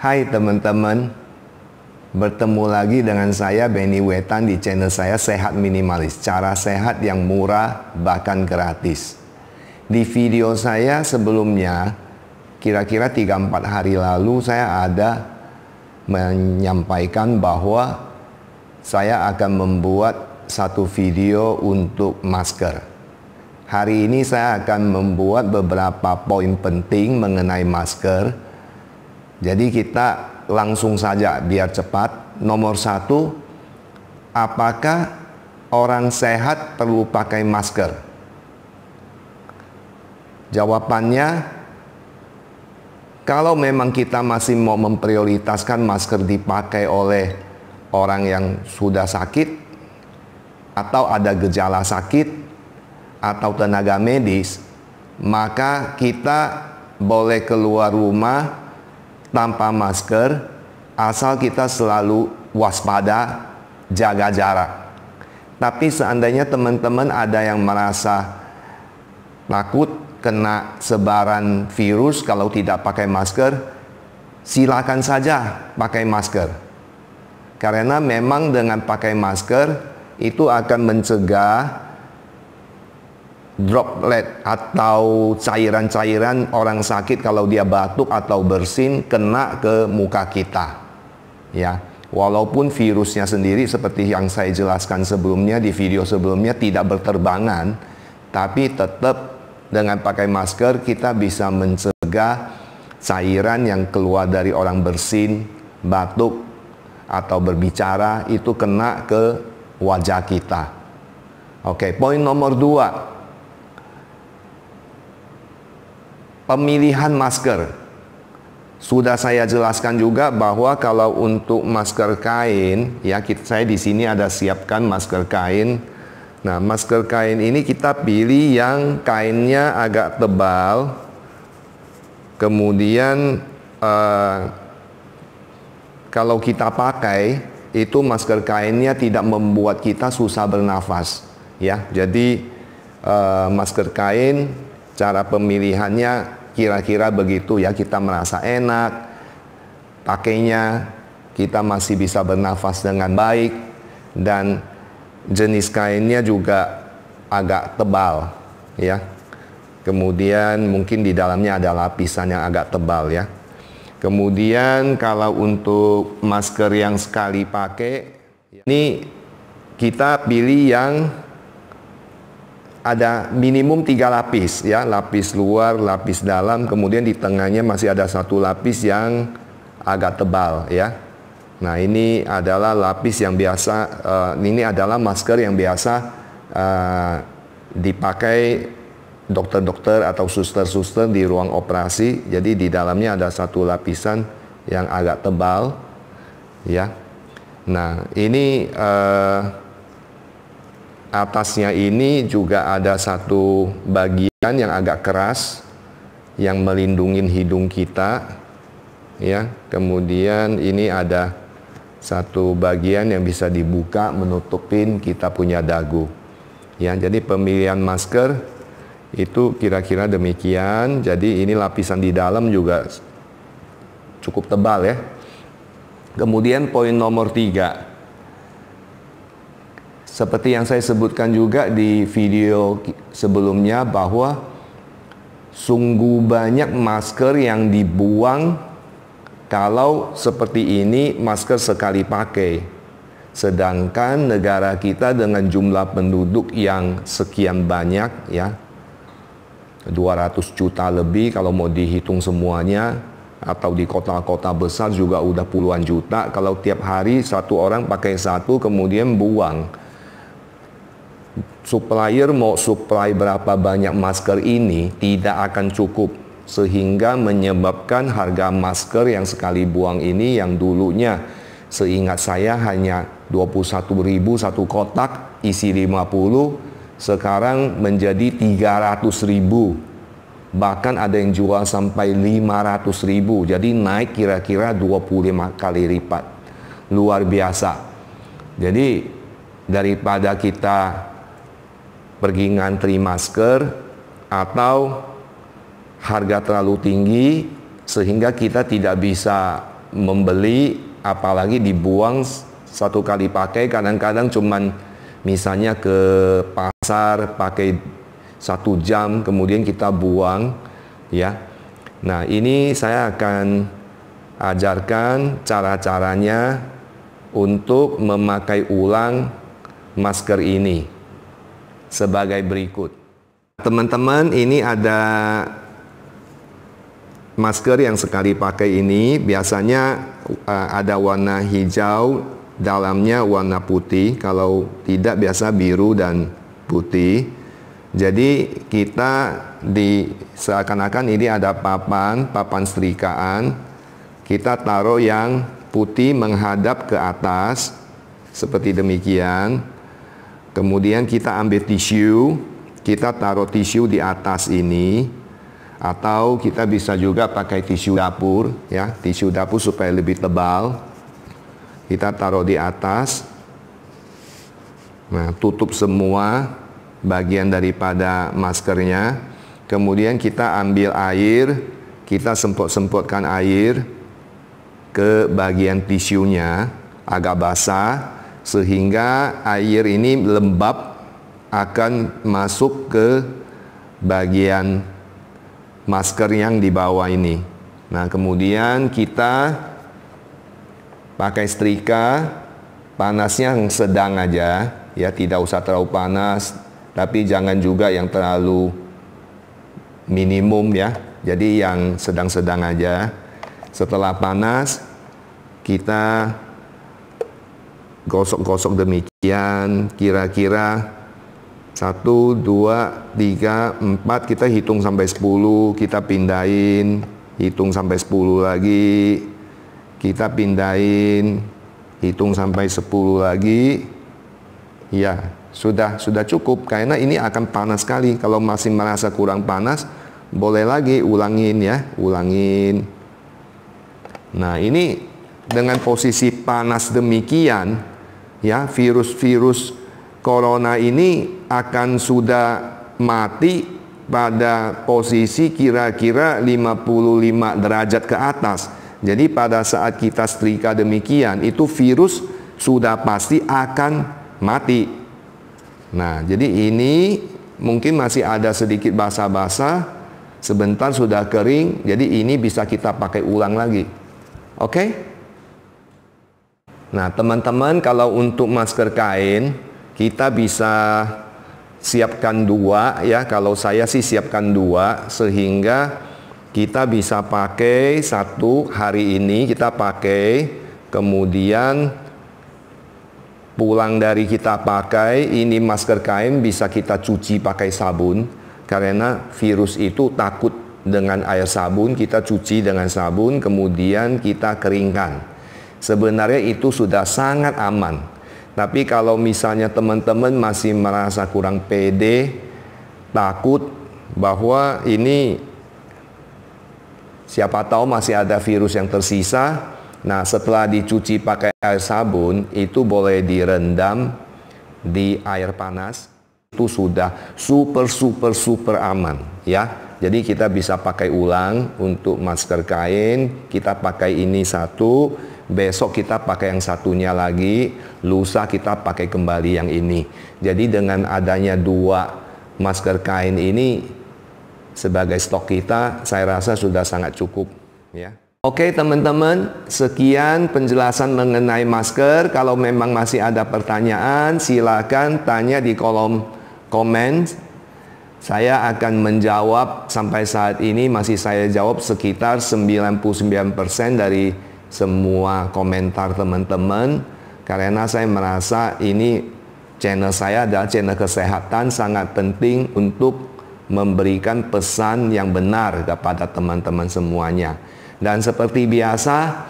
Hai teman-teman, bertemu lagi dengan saya Benny Wetan di channel saya Sehat Minimalis, cara sehat yang murah bahkan gratis. Di video saya sebelumnya, kira-kira 3-4 hari lalu saya ada menyampaikan bahwa saya akan membuat satu video untuk masker. Hari ini saya akan membuat beberapa poin penting mengenai masker. Jadi kita langsung saja biar cepat. Nomor 1, apakah orang sehat perlu pakai masker? Jawabannya, kalau memang kita masih mau memprioritaskan masker dipakai oleh orang yang sudah sakit, atau ada gejala sakit, atau tenaga medis, maka kita boleh keluar rumah tanpa masker, asal kita selalu waspada, jaga jarak. Tapi seandainya teman-teman ada yang merasa takut kena sebaran virus kalau tidak pakai masker, silakan saja pakai masker. Karena memang dengan pakai masker itu akan mencegah droplet atau cairan-cairan orang sakit kalau dia batuk atau bersin kena ke muka kita. Ya, walaupun virusnya sendiri seperti yang saya jelaskan sebelumnya di video sebelumnya tidak berterbangan, tapi tetap dengan pakai masker kita bisa mencegah cairan yang keluar dari orang bersin, batuk atau berbicara itu kena ke wajah kita. Oke, poin nomor 2. Pemilihan masker. Sudah saya jelaskan juga bahwa kalau untuk masker kain, ya saya di sini ada siapkan masker kain. Nah, masker kain ini kita pilih yang kainnya agak tebal. Kemudian kalau kita pakai itu masker kainnya tidak membuat kita susah bernafas, ya. Jadi masker kain cara pemilihannya kira-kira begitu ya, kita merasa enak pakainya, kita masih bisa bernafas dengan baik, dan jenis kainnya juga agak tebal ya. Kemudian mungkin di dalamnya ada lapisan yang agak tebal ya. Kemudian kalau untuk masker yang sekali pakai, ini kita pilih yang ada minimum 3 lapis ya, lapis luar, lapis dalam, kemudian di tengahnya masih ada satu lapis yang agak tebal ya. Nah, ini adalah lapis yang biasa, ini adalah masker yang biasa dipakai dokter-dokter atau suster-suster di ruang operasi. Jadi di dalamnya ada satu lapisan yang agak tebal ya. Nah, ini atasnya ini juga ada satu bagian yang agak keras yang melindungi hidung kita ya. Kemudian ini ada satu bagian yang bisa dibuka menutupin kita punya dagu ya. Jadi pemilihan masker itu kira-kira demikian. Jadi ini lapisan di dalam juga cukup tebal ya. Kemudian poin nomor 3, seperti yang saya sebutkan juga di video sebelumnya, bahwa sungguh banyak masker yang dibuang kalau seperti ini masker sekali pakai. Sedangkan negara kita dengan jumlah penduduk yang sekian banyak ya, 200 juta lebih kalau mau dihitung semuanya, atau di kota-kota besar juga udah puluhan juta. Kalau tiap hari satu orang pakai satu kemudian buang, supplier mau supply berapa banyak masker ini tidak akan cukup, sehingga menyebabkan harga masker yang sekali buang ini, yang dulunya seingat saya hanya 21.000 satu kotak isi 50, sekarang menjadi 300.000, bahkan ada yang jual sampai 500.000. Jadi naik kira-kira 25 kali lipat. Luar biasa. Jadi daripada kita pergi ngantri masker atau harga terlalu tinggi sehingga kita tidak bisa membeli, apalagi dibuang satu kali pakai. Kadang-kadang cuman misalnya ke pasar pakai 1 jam, kemudian kita buang, ya. Nah, ini saya akan ajarkan cara-caranya untuk memakai ulang masker ini sebagai berikut. Teman-teman, ini ada masker yang sekali pakai ini. Biasanya ada warna hijau, dalamnya warna putih. Kalau tidak, biasa biru dan putih. Jadi kita seakan-akan ini ada papan setrikaan. Kita taruh yang putih menghadap ke atas seperti demikian. Kemudian kita ambil tisu, kita taruh tisu di atas ini, atau kita bisa juga pakai tisu dapur, ya, tisu dapur supaya lebih tebal. Kita taruh di atas. Nah, tutup semua bagian daripada maskernya. Kemudian kita ambil air, kita semprot-semprotkan air ke bagian tisunya agak basah, sehingga air ini lembab akan masuk ke bagian masker yang di bawah ini. Nah, kemudian kita pakai setrika, panasnya yang sedang aja, ya, tidak usah terlalu panas, tapi jangan juga yang terlalu minimum, ya. Jadi yang sedang-sedang aja. Setelah panas, kita gosok-gosok demikian, kira-kira 1, 2, 3, 4, kita hitung sampai 10, kita pindahin, hitung sampai 10 lagi, kita pindahin, hitung sampai 10 lagi. Ya, sudah cukup, karena ini akan panas sekali. Kalau masih merasa kurang panas, boleh lagi ulangin, ya, ulangin. Nah, ini dengan posisi panas demikian, ya, virus-virus corona ini akan sudah mati pada posisi kira-kira 55 derajat ke atas. Jadi pada saat kita setrika demikian, itu virus sudah pasti akan mati. Nah, jadi ini mungkin masih ada sedikit basah-basah, sebentar sudah kering, jadi ini bisa kita pakai ulang lagi. Oke? Nah, teman-teman, kalau untuk masker kain, kita bisa siapkan 2, ya. Kalau saya sih siapkan 2, sehingga kita bisa pakai 1 hari ini, kita pakai, kemudian pulang dari kita pakai, ini masker kain bisa kita cuci pakai sabun, karena virus itu takut dengan air sabun. Kita cuci dengan sabun, kemudian kita keringkan. Sebenarnya itu sudah sangat aman. Tapi kalau misalnya teman-teman masih merasa kurang pede, takut bahwa ini siapa tahu masih ada virus yang tersisa. Nah, setelah dicuci pakai air sabun, itu boleh direndam di air panas. Itu sudah super aman, ya. Jadi kita bisa pakai ulang untuk masker kain. Kita pakai ini 1, besok kita pakai yang satunya lagi, lusa kita pakai kembali yang ini. Jadi dengan adanya 2 masker kain ini sebagai stok kita, saya rasa sudah sangat cukup, ya. Oke teman-teman, sekian penjelasan mengenai masker. Kalau memang masih ada pertanyaan, silakan tanya di kolom komen. Saya akan menjawab. Sampai saat ini masih saya jawab sekitar 99% dari semua komentar teman-teman, karena saya merasa ini channel saya adalah channel kesehatan, sangat penting untuk memberikan pesan yang benar kepada teman-teman semuanya. Dan seperti biasa,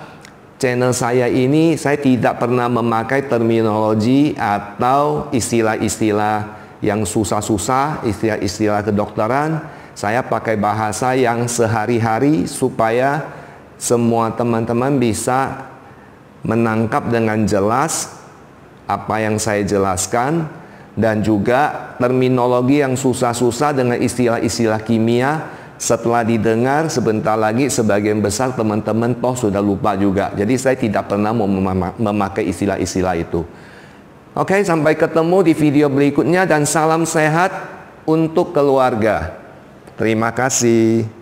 channel saya ini saya tidak pernah memakai terminologi atau istilah-istilah yang susah-susah, istilah-istilah kedokteran. Saya pakai bahasa yang sehari-hari supaya semua teman-teman bisa menangkap dengan jelas apa yang saya jelaskan, dan juga terminologi yang susah-susah dengan istilah-istilah kimia Setelah didengar sebentar lagi sebagian besar teman-teman toh sudah lupa juga. Jadi saya tidak pernah mau memakai istilah-istilah itu. Oke, sampai ketemu di video berikutnya dan salam sehat untuk keluarga. Terima kasih.